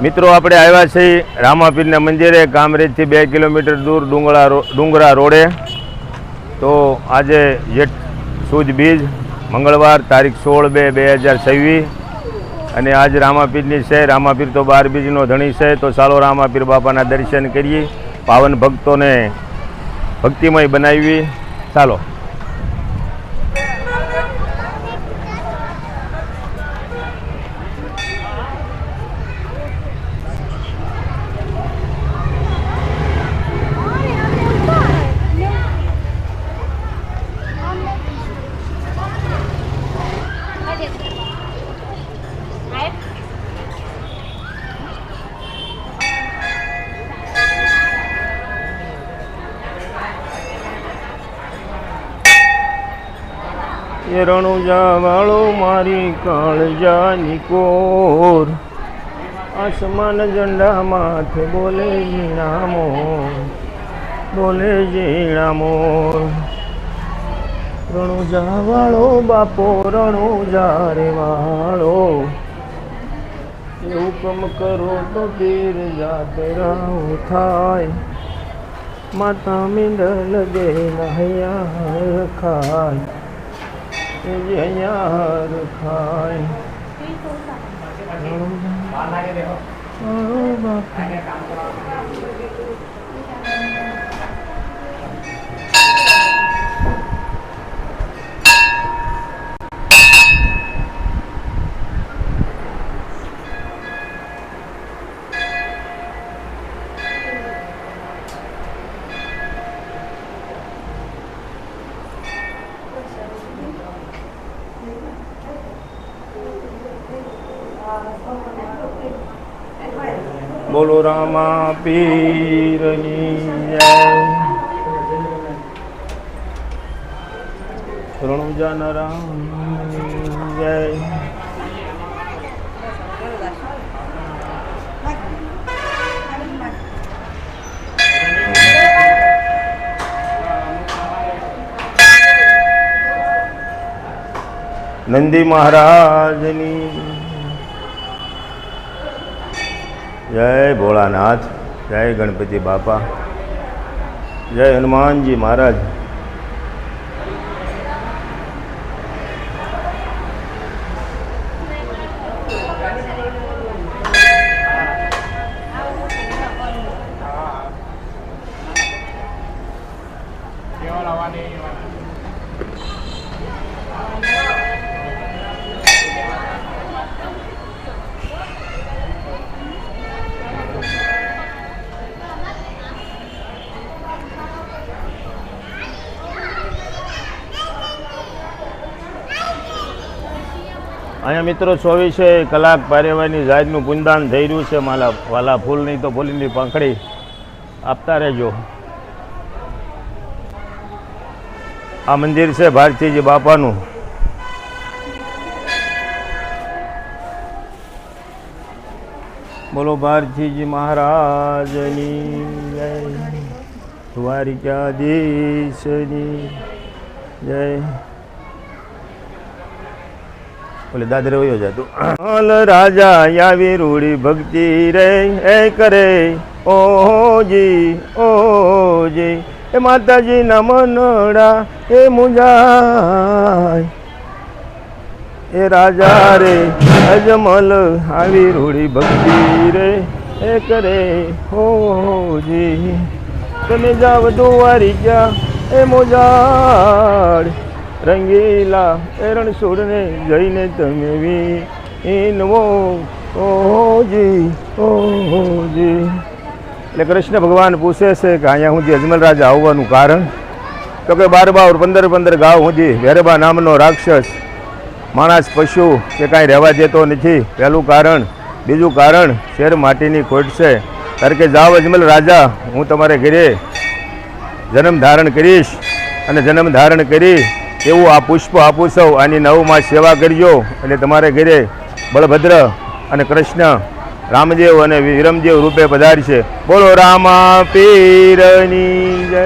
મિત્રો આપણે આવ્યા છીએ રામાપીરના મંદિરે, કામરેજથી 2 કિલોમીટર દૂર ડુંગરા રોડે. તો આજે જેઠ સુદ બીજ મંગળવાર તારીખ 16/2/2026 અને આજ રામાપીરની છે. રામાપીર તો 12 બીજનો ધણી છે. તો ચાલો રામાપીર બાપાના દર્શન કરીએ, પાવન ભક્તોને ભક્તિમય બનાવી. ચાલો. એ રણુજા વાળો મારી કાળજાની કોર, આસમાન ઝંડા માથે બોલે ઝીણા મોર, બોલે ઝીણા મોર. રણુજા વાળો બાપો રણુજા રે વાળો, એ હુકમ કરો તો પીર જાતે રાવ થાય, માતા મીંડલ દે નહૈયા ખાય, યાર ખાય. બોલો રામા પીરની જય. રણુજાના રામ જય. નંદી મહારાજની જય. ભોળાનાથ જય. ગણપતિ બાપા જય. હનુમાનજી મહારાજ. અહીંયા મિત્રો 24 કલાક પારેવાની જાતનું પુનદાન થઈ રહ્યું છે. માલા વાલા ફૂલની તો ફૂલની પાંખડી આપતા રહેજો. આ મંદિર છે ભારતીજી બાપાનું. બોલો ભારતીજી મહારાજની જય. દ્વારિકાધીશની જય. બોલે દાદરે વયો જતું. હાલ રાજા આવી રૂડી ભક્તિ રે એ કરે ઓજી ઓજી, એ માતાજી ના મનડા એ મુંજાય, એ રાજા રે અજમલ આવી રૂડી ભક્તિ રે એ કરે ઓજી. તમે જાવ દ્વારિકા એ મોજાડ, રંગીલા એ રણછોડને જઈને તમે વીનવો ઓજી ઓજી. એટલે કૃષ્ણ ભગવાન પૂછે છે કે અહીંયા સુધી અજમલ રાજા આવવાનું કારણ? તો કે 12 15 ગાવ સુધી વેરબા નામનો રાક્ષસ માણસ પશુ કે કાંઈ રહેવા દેતો નથી, પહેલું કારણ. બીજું કારણ શેર માટીની ખોટ છે. ત્યારે કે જાઓ અજમલ રાજા, હું તમારે ઘરે જન્મ ધારણ કરીશ અને જન્મ ધારણ કરી એવું આ પુષ્પ આપું છું, આની 9 માસ સેવા કરજો એટલે તમારે ઘરે બળભદ્ર અને કૃષ્ણ રામદેવ અને વિરમદેવ રૂપે પધારશે. બોલો રામા પીરની જય.